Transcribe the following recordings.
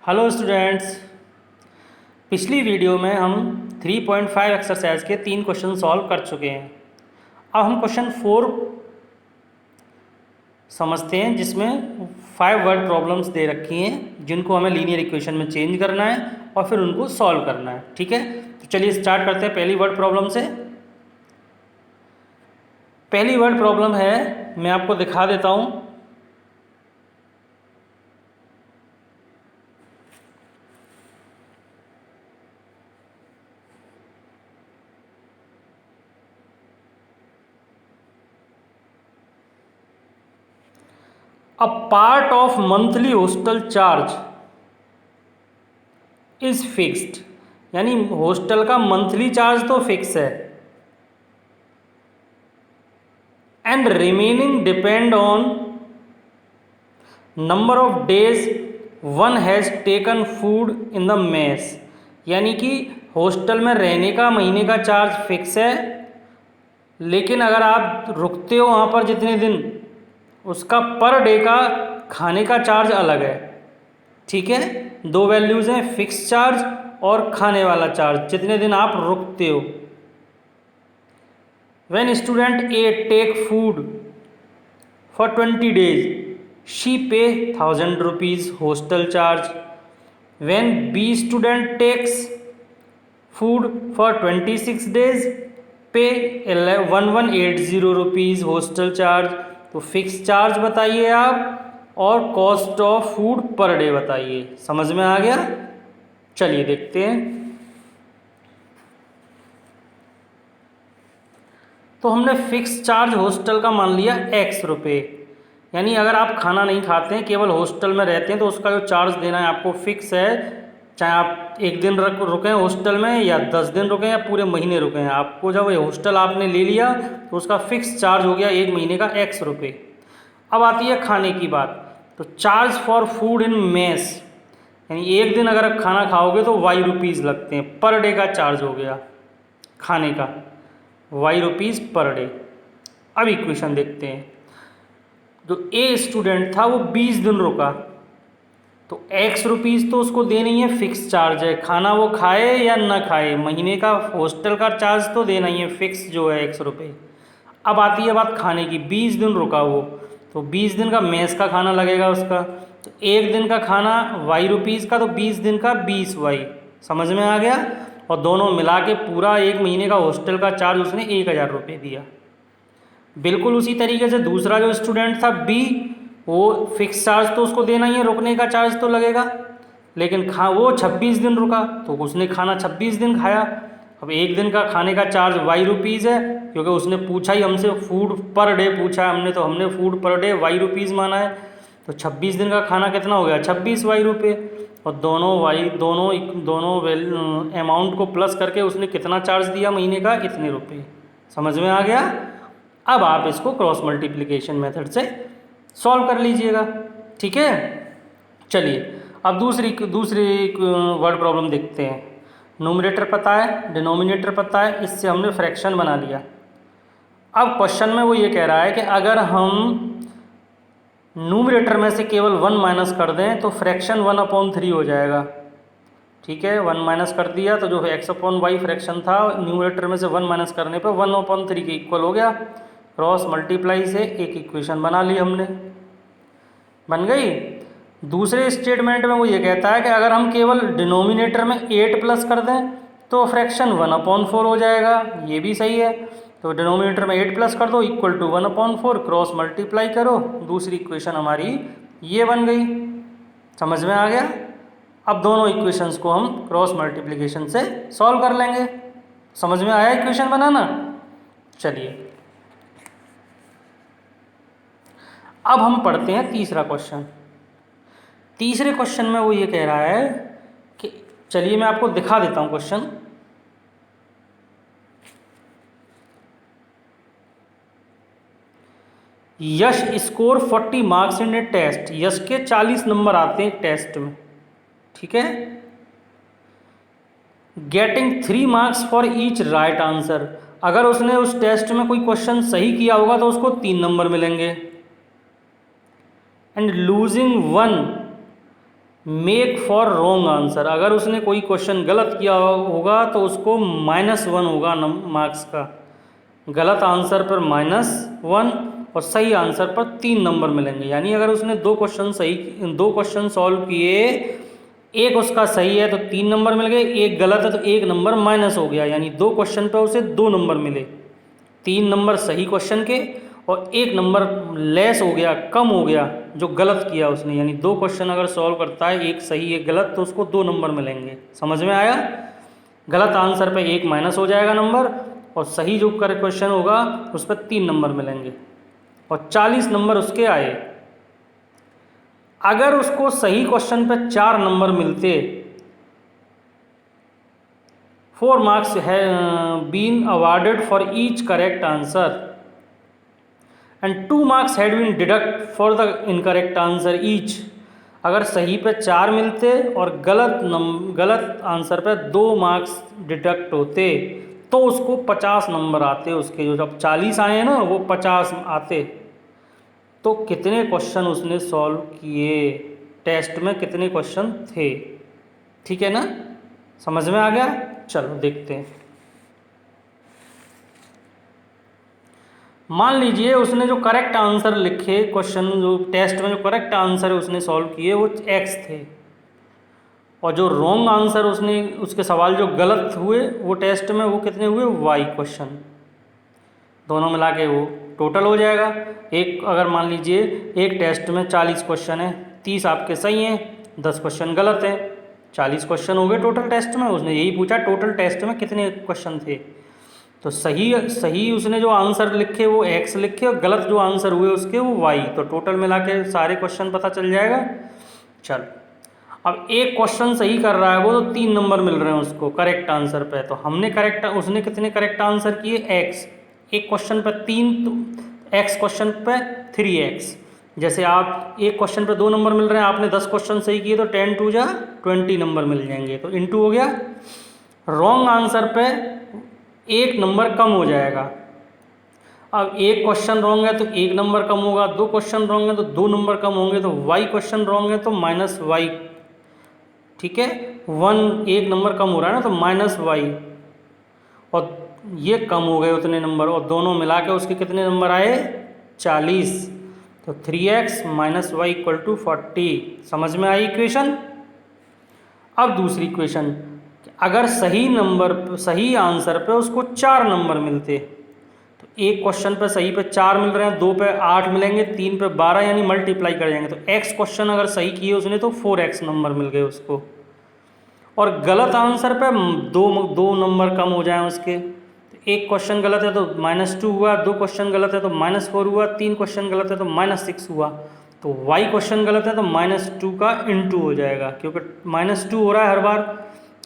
Hello students. पिछली video में हम 3.5 एक्सरसाइज के 3 क्वेश्चन सॉल्व कर चुके हैं। अब हम क्वेश्चन 4 समझते हैं, जिसमें 5 वर्ड प्रॉब्लम्स दे रखी हैं जिनको हमें लीनियर इक्वेशन में चेंज करना है और फिर उनको सॉल्व करना है। ठीक है, तो चलिए स्टार्ट करते हैं पहली वर्ड प्रॉब्लम से। पहली वर्ड प्रॉब्लम है, मैं आपको दिखा देता हूँ। A part of monthly hostel charge is fixed, यानी हॉस्टल का मंथली चार्ज तो फिक्स है, and remaining depend on number of days one has taken food in the mess. यानी कि हॉस्टल में रहने का महीने का चार्ज फिक्स है, लेकिन अगर आप रुकते हो वहाँ पर जितने दिन, उसका पर डे का खाने का चार्ज अलग है। ठीक है, दो वैल्यूज़ हैं, फिक्स चार्ज और खाने वाला चार्ज, जितने दिन आप रुकते हो। When student A take food for 20 days, she pay 1000 rupees hostel charge. When B student takes food for 26 days, pay 1180 rupees hostel charge. तो फिक्स चार्ज बताइए आप और cost of food per day बताइए। समझ में आ गया? चलिए देखते हैं। तो हमने फिक्स चार्ज हॉस्टल का मान लिया x रुपये, यानी अगर आप खाना नहीं खाते हैं, केवल हॉस्टल में रहते हैं, तो उसका जो चार्ज देना है आपको फिक्स है। चाहे आप एक दिन रुकें हॉस्टल में या 10 दिन रुकें या पूरे महीने रुकें, आपको जब ये हॉस्टल आपने ले लिया तो उसका फिक्स चार्ज हो गया एक महीने का x रुपये। अब आती है खाने की बात। तो charge for food in mess, यानी एक दिन अगर आप खाना खाओगे तो y रुपीज़ लगते हैं, पर डे का चार्ज हो गया खाने का, y रुपीज़ पर डे। अब इक्वेशन देखते हैं। जो ए स्टूडेंट था वो 20 दिन रुका, तो x रुपीज़ तो उसको देना ही है, फिक्स चार्ज है, खाना वो खाए या ना खाए, महीने का हॉस्टल का चार्ज तो देना ही है, फिक्स जो है x रुपये। अब आती है बात खाने की। 20 दिन रुका वो, तो 20 दिन का मेस का खाना लगेगा उसका, तो एक दिन का खाना y रुपीज़ का, तो 20 दिन का 20y। समझ में आ गया? और दोनों मिला के पूरा एक महीने का हॉस्टल का चार्ज उसने 1000 रुपये दिया। बिल्कुल उसी तरीके से दूसरा जो स्टूडेंट था बी, वो फिक्स चार्ज तो उसको देना ही है, रुकने का चार्ज तो लगेगा, लेकिन वो 26 दिन रुका, तो उसने खाना 26 दिन खाया। अब एक दिन का खाने का चार्ज y रुपीज़ है, क्योंकि उसने पूछा ही हमसे, फूड पर डे पूछा है हमने, तो हमने food per day y rupees माना है। तो 26 दिन का खाना कितना हो गया? 26y रुपये। और दोनों अमाउंट को प्लस करके उसने कितना चार्ज दिया महीने का? इतने रुपये। समझ में आ गया? अब आप इसको क्रॉस मल्टीप्लिकेशन मेथड से सॉल्व कर लीजिएगा। ठीक है, चलिए अब दूसरी वर्ड प्रॉब्लम देखते हैं। नोमिनेटर पता है, डिनोमिनेटर पता है, इससे हमने फ्रैक्शन बना लिया। अब क्वेश्चन में वो ये कह रहा है कि अगर हम नोमिनेटर में से केवल 1 माइनस कर दें तो फ्रैक्शन 1/3 हो जाएगा। ठीक है, 1 माइनस कर दिया तो जो x/y फ्रैक्शन था, न्यूमरेटर में से 1 माइनस करने पर 1/3 के इक्वल हो गया। क्रॉस मल्टीप्लाई से एक इक्वेशन बना ली हमने, बन गई। दूसरे स्टेटमेंट में वो ये कहता है कि अगर हम केवल डिनोमिनेटर में 8 प्लस कर दें तो फ्रैक्शन 1/4 हो जाएगा। ये भी सही है, तो डिनोमिनेटर में 8 प्लस कर दो, इक्वल टू 1/4, क्रॉस मल्टीप्लाई करो, दूसरी इक्वेशन हमारी ये बन गई। समझ में आ गया? अब दोनों इक्वेशंस को हम क्रॉस मल्टीप्लिकेशन से सॉल्व कर लेंगे। समझ में आया इक्वेशन बनाना? चलिए अब हम पढ़ते हैं तीसरा क्वेश्चन। तीसरे क्वेश्चन में वो ये कह रहा है कि, चलिए मैं आपको दिखा देता हूँ question. Yash score 40 marks in a test, Yash के 40 नंबर आते हैं टेस्ट में। ठीक है, getting 3 marks for each right answer, अगर उसने उस टेस्ट में कोई क्वेश्चन सही किया होगा तो उसको 3 नंबर मिलेंगे। And losing 1 make for wrong answer, अगर उसने कोई क्वेश्चन गलत किया होगा तो उसको -1 होगा मार्क्स का। गलत आंसर पर -1 और सही आंसर पर 3 नंबर मिलेंगे। यानी अगर उसने दो क्वेश्चन सॉल्व किए, एक उसका सही है तो 3 नंबर मिल गए, एक गलत है तो 1 नंबर माइनस हो गया। यानी 2 क्वेश्चन पर उसे 2 नंबर मिले, 3 नंबर सही क्वेश्चन के और 1 नंबर लेस हो गया, कम हो गया जो गलत किया उसने। यानी 2 क्वेश्चन अगर सॉल्व करता है, एक सही एक गलत, तो उसको 2 नंबर मिलेंगे। समझ में आया? गलत आंसर पे 1 माइनस हो जाएगा नंबर, और सही जो करेक्ट क्वेश्चन होगा उस पर 3 नंबर मिलेंगे और 40 नंबर उसके आए। अगर उसको सही क्वेश्चन पे 4 नंबर मिलते, 4 marks have been awarded for each correct answer and 2 marks had been deducted for the incorrect answer each। अगर सही पे 4 मिलते और गलत आंसर पे 2 मार्क्स डिडक्ट होते तो उसको 50 नंबर आते उसके। जो जब 40 आए ना वो 50 आते। तो कितने क्वेश्चन उसने सॉल्व किए, टेस्ट में कितने क्वेश्चन थे? ठीक है ना, समझ में आ गया? चलो देखते हैं। मान लीजिए उसने जो करेक्ट आंसर लिखे क्वेश्चन, जो टेस्ट में जो करेक्ट आंसर उसने सॉल्व किए वो x थे, और जो रॉन्ग आंसर उसके सवाल जो गलत हुए वो टेस्ट में वो कितने हुए, y क्वेश्चन। दोनों मिला के वो टोटल हो जाएगा। एक अगर मान लीजिए एक टेस्ट में 40 क्वेश्चन है, 30 आपके सही हैं, 10 क्वेश्चन गलत हैं, 40 क्वेश्चन हो गए टोटल टेस्ट में। उसने यही पूछा टोटल टेस्ट में कितने क्वेश्चन थे, तो सही उसने जो आंसर लिखे वो x लिखे और गलत जो आंसर हुए उसके वो y। तो टोटल मिला के सारे क्वेश्चन पता चल जाएगा। चल, अब एक क्वेश्चन सही कर रहा है वो, तो 3 नंबर मिल रहे हैं उसको करेक्ट आंसर पे। तो उसने कितने करेक्ट आंसर किए, x। एक क्वेश्चन पर 3 तो x क्वेश्चन पे 3x। जैसे आप एक क्वेश्चन पे 2 नंबर मिल रहे हैं, आपने 10 क्वेश्चन सही किए तो 10 2 जा 20 नंबर मिल जाएंगे, तो इंटू हो गया। रॉन्ग आंसर पे 1 नंबर कम हो जाएगा। अब एक क्वेश्चन रॉन्ग है तो 1 नंबर कम होगा, 2 क्वेश्चन रॉन्ग है तो 2 नंबर कम होंगे, तो y क्वेश्चन रॉन्ग है तो -y। ठीक है, 1 नंबर कम हो रहा है ना, तो -y, और ये कम हो गए उतने नंबर, और दोनों मिला के उसके कितने नंबर आए, 40। तो 3x - y = 40। समझ में आई इक्वेशन? अब दूसरी इक्वेशन, अगर सही आंसर पे उसको 4 नंबर मिलते, तो एक क्वेश्चन पे सही पे 4 मिल रहे हैं, 2 पे 8 मिलेंगे, 3 पे 12, यानी मल्टीप्लाई कर जाएंगे। तो x क्वेश्चन अगर सही किए उसने तो 4x नंबर मिल गए उसको, और गलत आंसर पे दो नंबर कम हो जाए उसके। तो एक क्वेश्चन गलत है तो -2 हुआ, 2 क्वेश्चन गलत है तो -4 हुआ, 3 क्वेश्चन गलत है तो -6 हुआ। तो y क्वेश्चन गलत है तो -2 का इंटू हो जाएगा, क्योंकि -2 हो रहा है हर बार।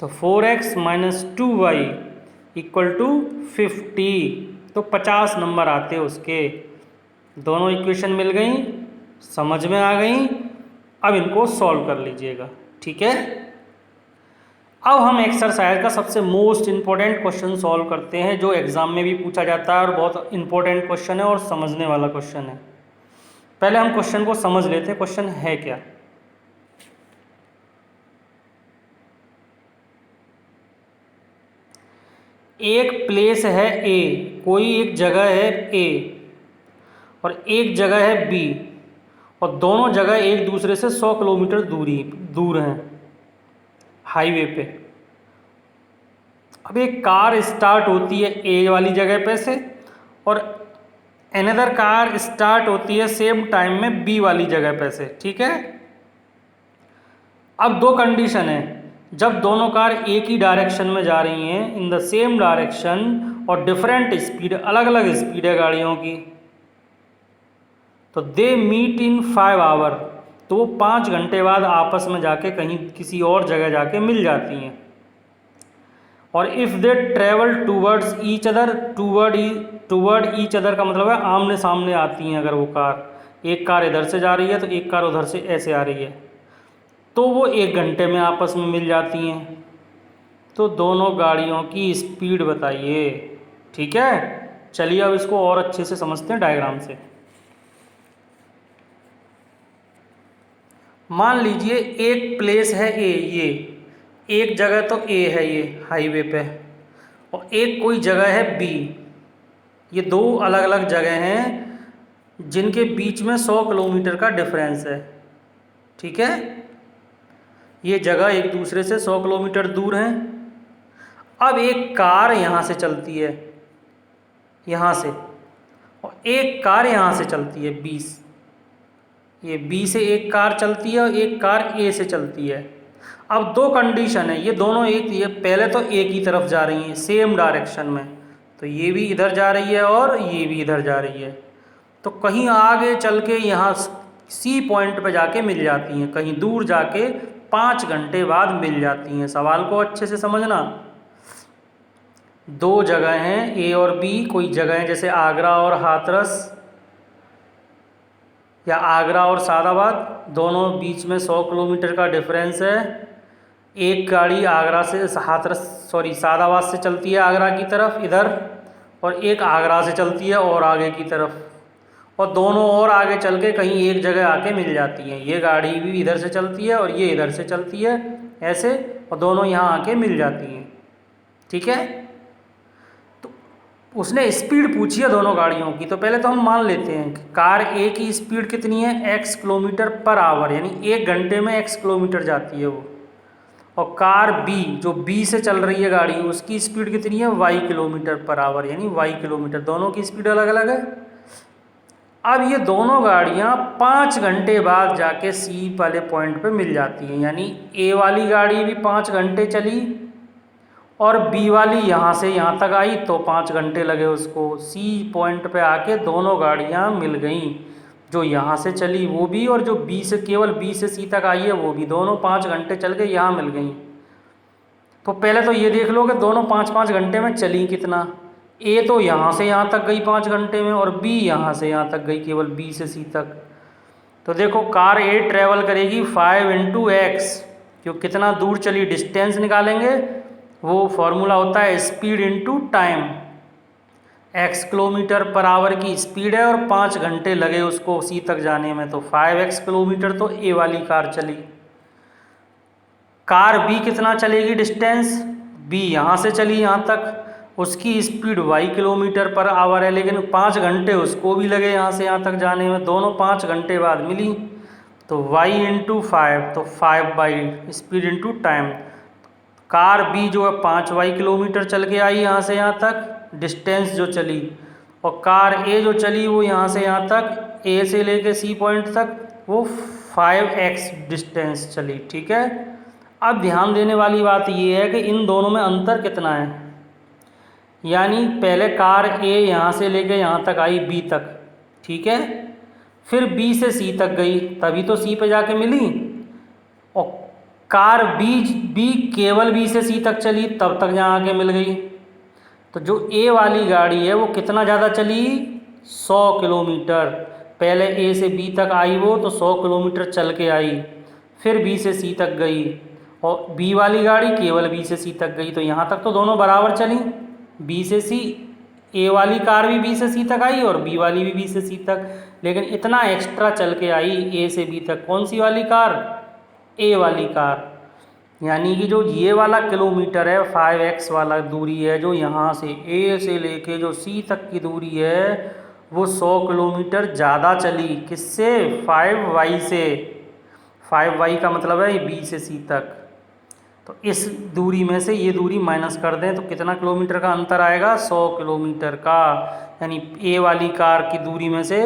तो 4x - 2y = 50। तो 50 नंबर आते उसके। दोनों इक्वेशन मिल गई, समझ में आ गई। अब इनको सॉल्व कर लीजिएगा, ठीक है। अब हम एक्सरसाइज का सबसे मोस्ट इम्पोर्टेंट क्वेश्चन सॉल्व करते हैं, जो एग्जाम में भी पूछा जाता है और बहुत इंपॉर्टेंट क्वेश्चन है और समझने वाला क्वेश्चन है। पहले हम क्वेश्चन को समझ लेते हैं, क्वेश्चन है क्या। एक प्लेस है ए, कोई एक जगह है ए और एक जगह है बी, और दोनों जगह एक दूसरे से 100 किलोमीटर दूर हैं हाईवे पे। अब एक कार स्टार्ट होती है ए वाली जगह पे से, और अनदर कार स्टार्ट होती है सेम टाइम में बी वाली जगह पे से, ठीक है। अब 2 कंडीशन है, जब दोनों कार एक ही डायरेक्शन में जा रही हैं, इन द सेम डायरेक्शन, और डिफरेंट स्पीड, अलग अलग स्पीड है गाड़ियों की, तो दे मीट इन 5 आवर, तो वो 5 घंटे बाद आपस में जाके कहीं किसी और जगह जाके मिल जाती हैं। और if they travel towards each other, toward each other का मतलब है आमने सामने आती हैं। अगर वो कार, एक कार इधर से जा रही है तो एक कार उधर से ऐसे आ रही है, तो वो 1 घंटे में आपस में मिल जाती हैं। तो दोनों गाड़ियों की स्पीड बताइए, ठीक है। चलिए अब इसको और अच्छे से समझते हैं डायग्राम से। मान लीजिए एक प्लेस है ए, ये एक जगह तो ए है ये हाईवे पे, और एक कोई जगह है बी। ये दो अलग अलग जगह हैं जिनके बीच में 100 किलोमीटर का डिफरेंस है। ठीक है, ये जगह एक दूसरे से 100 किलोमीटर दूर हैं। अब एक कार यहाँ से चलती है, यहाँ से, और एक कार यहाँ से चलती है 20। ये बी से एक कार चलती है और एक कार ए से चलती है। अब दो कंडीशन है, ये दोनों एक, ये पहले तो एक ही तरफ जा रही हैं सेम डायरेक्शन में, तो ये भी इधर जा रही है और ये भी इधर जा रही है। तो कहीं आगे चल के यहाँ सी पॉइंट पे जाके मिल जाती हैं, कहीं दूर जाके 5 घंटे बाद मिल जाती हैं। सवाल को अच्छे से समझना। दो जगह हैं ए और बी, कोई जगह है जैसे आगरा और हाथरस या आगरा और सादाबाद, दोनों बीच में 100 किलोमीटर का डिफरेंस है। एक गाड़ी आगरा से सादाबाद से चलती है आगरा की तरफ इधर, और एक आगरा से चलती है और आगे की तरफ, और दोनों और आगे चल के कहीं एक जगह आके मिल जाती हैं। ये गाड़ी भी इधर से चलती है और ये इधर से चलती है ऐसे, और दोनों यहाँ आके मिल जाती हैं। ठीक है, तो उसने स्पीड पूछी है दोनों गाड़ियों की। तो पहले तो हम मान लेते हैं कि कार ए की स्पीड कितनी है, x किलोमीटर पर आवर, यानी 1 घंटे में x किलोमीटर जाती है वो। और कार बी, जो बी से चल रही है गाड़ी, उसकी स्पीड कितनी है, y किलोमीटर पर आवर, यानी y किलोमीटर। दोनों की स्पीड अलग अलग है। अब ये दोनों गाड़ियाँ 5 घंटे बाद जाके सी वाले पॉइंट पे मिल जाती हैं, यानी ए वाली गाड़ी भी 5 घंटे चली और बी वाली यहाँ से यहाँ तक आई तो 5 घंटे लगे उसको। सी पॉइंट पे आके दोनों गाड़ियाँ मिल गईं, जो यहाँ से चली वो भी और जो बी से केवल बी से सी तक आई है वो भी, दोनों 5 घंटे चल के यहाँ मिल गई। तो पहले तो ये देख लो कि दोनों 5-5 घंटे में चली कितना। ए तो यहाँ से यहाँ तक गई 5 घंटे में और बी यहाँ से यहाँ तक गई केवल बी से सी तक। तो देखो कार ए ट्रेवल करेगी 5 × x, जो कितना दूर चली डिस्टेंस निकालेंगे, वो फॉर्मूला होता है speed into time. x kilometre per hour की स्पीड है और 5 घंटे लगे उसको सी तक जाने में, तो 5x किलोमीटर तो ए वाली कार चली। कार बी कितना चलेगी डिस्टेंस, बी यहाँ से चली यहाँ तक, उसकी speed y kilometre per hour है, लेकिन 5 घंटे उसको भी लगे यहाँ से यहाँ तक जाने में, दोनों 5 घंटे बाद मिली। तो y × 5, तो 5 speed into time. Car B जो है 5y किलोमीटर चल के आई यहाँ से यहाँ तक डिस्टेंस जो चली, और कार ए जो चली वो यहाँ से यहाँ तक ए से लेके सी पॉइंट तक वो 5x डिस्टेंस चली। ठीक है, अब ध्यान देने वाली बात ये है कि इन दोनों में अंतर कितना है। यानी पहले कार ए यहाँ से लेके यहाँ तक आई बी तक, ठीक है, फिर बी से सी तक गई, तभी तो सी पे जाके मिली। और कार बी केवल बी से सी तक चली तब तक यहाँ आके मिल गई। तो जो ए वाली गाड़ी है वो कितना ज़्यादा चली, 100 किलोमीटर। पहले ए से बी तक आई वो, तो 100 किलोमीटर चल के आई, फिर बी से सी तक गई, और बी वाली गाड़ी केवल बी से सी तक गई। तो यहाँ तक तो दोनों बराबर चली, बी से सी। ए वाली कार भी बी से सी तक आई और बी वाली भी बी से सी तक, लेकिन इतना एक्स्ट्रा चल के आई ए से बी तक। कौन सी वाली कार, ए वाली कार। यानी कि जो ये वाला किलोमीटर है 5x वाला दूरी है, जो यहाँ से ए से लेके जो सी तक की दूरी है, वो 100 किलोमीटर ज़्यादा चली। किससे, 5y से। 5y का मतलब है बी से सी तक। तो इस दूरी में से ये दूरी माइनस कर दें तो कितना किलोमीटर का अंतर आएगा, 100 किलोमीटर का। यानी ए वाली कार की दूरी में से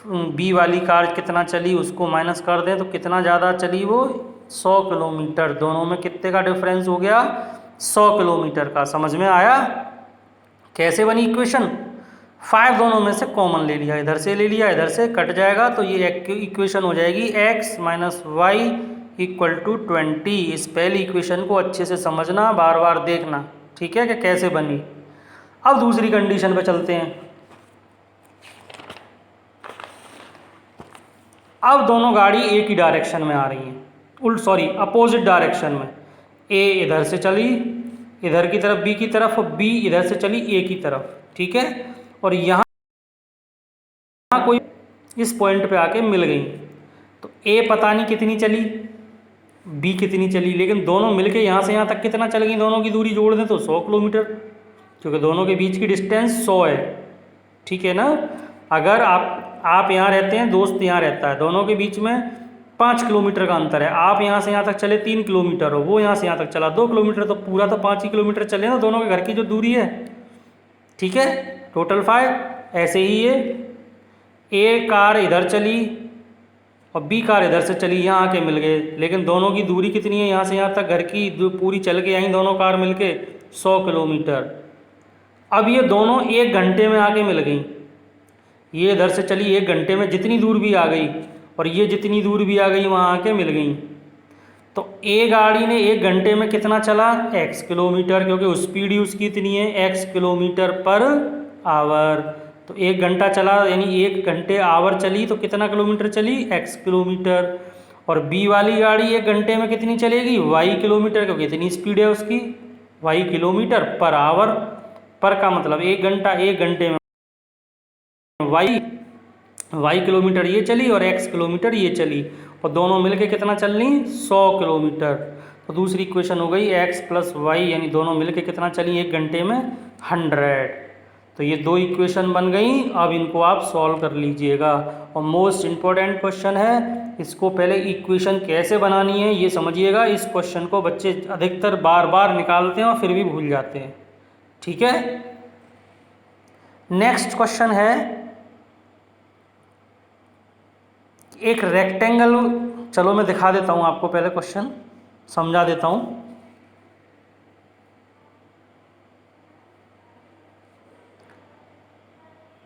बी वाली कार कितना चली उसको माइनस कर दें तो कितना ज़्यादा चली, वो 100 किलोमीटर। दोनों में कितने का डिफरेंस हो गया, 100 किलोमीटर का। समझ में आया कैसे बनी इक्वेशन। 5 दोनों में से कॉमन ले लिया, इधर से ले लिया, इधर से कट जाएगा, तो ये इक्वेशन हो जाएगी x - y = 20। इस पहली इक्वेशन को अच्छे से समझना, बार बार देखना, ठीक है, कि कैसे बनी। अब दूसरी कंडीशन पे चलते हैं। अब दोनों गाड़ी एक ही डायरेक्शन में आ रही हैं, अपोजिट डायरेक्शन में। ए इधर से चली इधर की तरफ बी की तरफ, बी इधर से चली ए की तरफ, ठीक है। और यहाँ कोई इस पॉइंट पे आके मिल गई। तो ए पता नहीं कितनी चली, बी कितनी चली, लेकिन दोनों मिलके यहाँ से यहाँ तक कितना चल गई, दोनों की दूरी जोड़ दें तो 100 किलोमीटर, क्योंकि दोनों के बीच की डिस्टेंस 100 है। ठीक है ना। अगर आप यहाँ रहते हैं, दोस्त यहाँ रहता है, दोनों के बीच में 5 किलोमीटर का अंतर है, आप यहाँ से यहाँ तक चले 3 किलोमीटर हो, वो यहाँ से यहाँ तक चला 2 किलोमीटर, तो पूरा तो 5 ही किलोमीटर चले ना दोनों के घर की जो दूरी है। ठीक है, टोटल 5। ऐसे ही ये ए कार इधर चली और बी कार इधर से चली, यहाँ आके मिल गए, लेकिन दोनों की दूरी कितनी है, यहाँ से यहाँ तक घर की पूरी चल के आई दोनों कार मिलके 100 किलोमीटर। अब ये दोनों 1 घंटे में आके मिल गई, ये इधर से चली 1 घंटे में, जितनी दूर भी आ गई, और ये जितनी दूर भी आ गई वहाँ आके मिल गई। तो ए गाड़ी ने 1 घंटे में कितना चला, x किलोमीटर, क्योंकि स्पीड ही उसकी इतनी है, x किलोमीटर पर आवर। तो 1 घंटा चला यानी 1 घंटे आवर चली, तो कितना किलोमीटर चली, x किलोमीटर। और बी वाली गाड़ी 1 घंटे में कितनी चलेगी, y किलोमीटर, क्योंकि इतनी स्पीड है उसकी, y किलोमीटर पर आवर। पर का मतलब 1 घंटा, 1 घंटे में y किलोमीटर ये चली और x किलोमीटर ये चली, और दोनों मिलके कितना चल ली, 100 किलोमीटर। तो दूसरी इक्वेशन हो गई x + y, यानी दोनों मिलके कितना चली 1 घंटे में, 100। तो ये 2 इक्वेशन बन गई। अब इनको आप सॉल्व कर लीजिएगा, और मोस्ट इम्पोर्टेंट क्वेश्चन है, इसको पहले इक्वेशन कैसे बनानी है ये समझिएगा। इस क्वेश्चन को बच्चे अधिकतर बार बार निकालते हैं और फिर भी भूल जाते हैं। ठीक है, नेक्स्ट क्वेश्चन है, एक रेक्टेंगल, चलो मैं दिखा देता हूँ आपको, पहले क्वेश्चन समझा देता हूँ।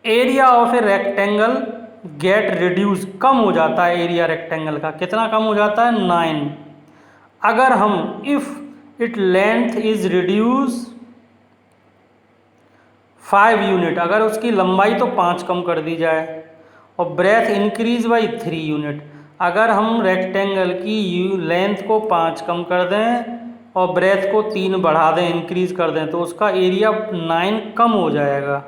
Area of a rectangle get reduce, कम हो जाता है एरिया रेक्टेंगल का, कितना कम हो जाता है, 9। अगर हम if it length is reduce 5 unit, अगर उसकी लंबाई तो 5 कम कर दी जाए, और ब्रेथ इंक्रीज बाई 3 यूनिट, अगर हम रेक्टेंगल की लेंथ को 5 कम कर दें और ब्रेथ को 3 बढ़ा दें, इंक्रीज कर दें, तो उसका एरिया 9 कम हो जाएगा।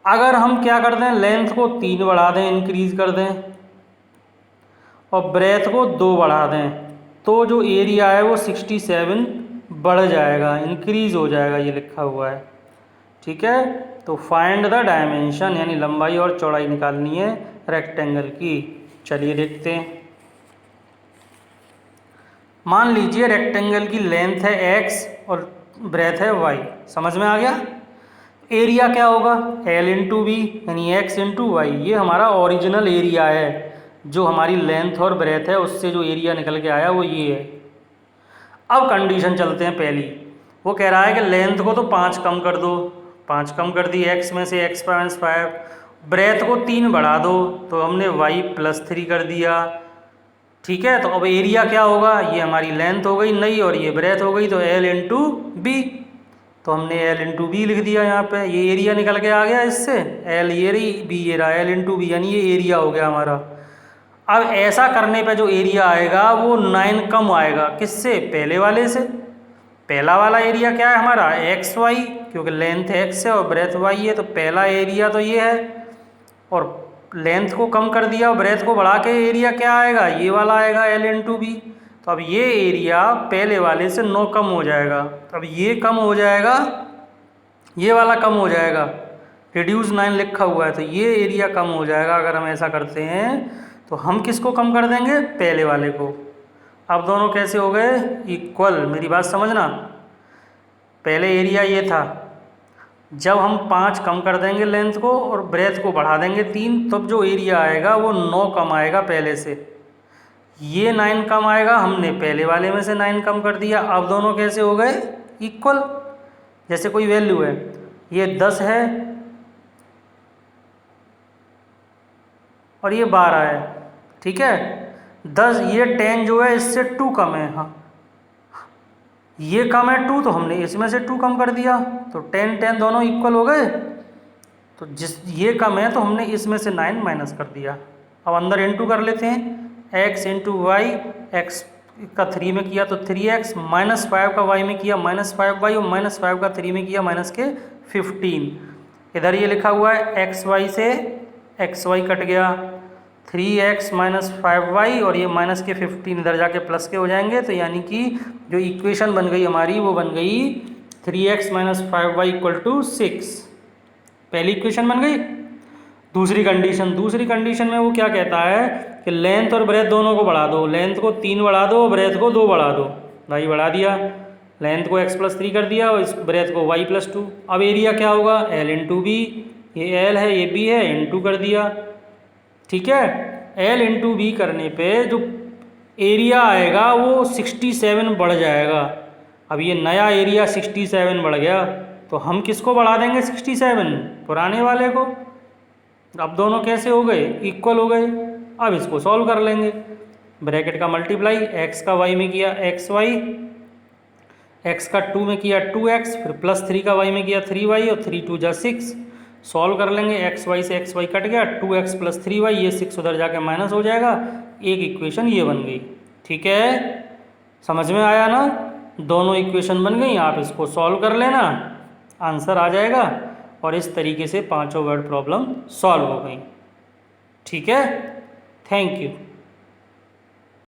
अगर हम क्या कर दें, लेंथ को 3 बढ़ा दें, इंक्रीज कर दें, और ब्रेथ को 2 बढ़ा दें, तो जो एरिया है वो 67 बढ़ जाएगा, इंक्रीज हो जाएगा, ये लिखा हुआ है। ठीक है, तो फाइंड द डायमेंशन, यानी लंबाई और चौड़ाई निकालनी है रेक्टेंगल की। चलिए देखते हैं। मान लीजिए रेक्टेंगल की लेंथ है x और ब्रेथ है y, समझ में आ गया। एरिया क्या होगा, L × V, यानी x × y, ये हमारा ओरिजिनल एरिया है, जो हमारी लेंथ और ब्रेथ है उससे जो एरिया निकल के आया वो ये है। अब कंडीशन चलते हैं पहली, वो कह रहा है कि लेंथ को तो 5 कम कर दो, 5 कम कर दी, x में से x − 5, ब्रेथ को 3 बढ़ा दो, तो हमने y + 3 कर दिया। ठीक है, तो अब एरिया क्या होगा, ये हमारी लेंथ हो गई नई और ये ब्रेथ हो गई, तो L × B, तो हमने L × B लिख दिया यहाँ पे, ये एरिया निकल के आ गया इससे, L ये रही, B ये रहा, L × B, यानी ये एरिया हो गया हमारा। अब ऐसा करने पे जो एरिया आएगा वो 9 कम आएगा, किससे, पहले वाले से। पहला वाला एरिया क्या है हमारा, XY, क्योंकि लेंथ x है और ब्रेथ y है, तो पहला एरिया तो ये है, और लेंथ को कम कर दिया और ब्रेथ को बढ़ा के एरिया क्या आएगा, ये वाला आएगा, L × B। तो अब ये एरिया पहले वाले से 9 कम हो जाएगा, अब ये कम हो जाएगा, ये वाला कम हो जाएगा, रिड्यूस 9 लिखा हुआ है, तो ये एरिया कम हो जाएगा। अगर हम ऐसा करते हैं तो हम किसको कम कर देंगे, पहले वाले को। अब दोनों कैसे हो गए, इक्वल, मेरी बात समझना। पहले एरिया ये था, जब हम 5 कम कर देंगे लेंथ को और ब्रेथ को बढ़ा देंगे 3, तब जो एरिया आएगा वो 9 कम आएगा पहले से। ये 9 कम आएगा, हमने पहले वाले में से 9 कम कर दिया। अब दोनों कैसे हो गए, इक्वल। जैसे कोई वैल्यू है, ये 10 है और ये 12 है, ठीक है, 10, ये 10 जो है इससे 2 कम है, हाँ ये कम है 2, तो हमने इसमें से 2 कम कर दिया, तो 10 10 दोनों इक्वल हो गए। तो जिस ये कम है तो हमने इसमें से 9 माइनस कर दिया। अब अंदर इनटू कर लेते हैं, x × y, x का 3 में किया तो 3x, -5 का y में किया -5y, और -5 का 3 में किया -15। इधर ये लिखा हुआ है xy से xy कट गया, 3x माइनस 5y और ये माइनस के 15 इधर जाके प्लस के हो जाएंगे, तो यानी कि जो इक्वेशन बन गई हमारी वो बन गई 3x minus 5y equal to 6। पहली इक्वेशन बन गई। दूसरी कंडीशन में वो क्या कहता है कि लेंथ और ब्रेथ दोनों को बढ़ा दो, लेंथ को 3 बढ़ा दो, ब्रेथ को 2 बढ़ा दो। भाई बढ़ा दिया, लेंथ को x प्लस 3 कर दिया और इस ब्रेथ को y प्लस 2। अब एरिया क्या होगा, l इंटू बी, ये l है ये b है, इंटू कर दिया। ठीक है, l इंटू बी करने पे जो एरिया आएगा वो 67 बढ़ जाएगा। अब ये नया एरिया 67 बढ़ गया, तो हम किसको बढ़ा देंगे 67? पुराने वाले को। अब दोनों कैसे हो गए, इक्वल हो गए। अब इसको सॉल्व कर लेंगे। ब्रैकेट का मल्टीप्लाई, x का y में किया xy, x का 2 में किया 2x, फिर प्लस 3 का y में किया 3y और 3 2 जा 6। सॉल्व कर लेंगे, xy से xy कट गया, 2x प्लस 3y, ये 6 उधर जाके माइनस हो जाएगा। एक इक्वेशन ये बन गई। ठीक है, समझ में आया ना? दोनों इक्वेशन बन गई, आप इसको सॉल्व कर लेना, आंसर आ जाएगा। और इस तरीके से पांचों वर्ड प्रॉब्लम सॉल्व हो गई। ठीक है, थैंक यू।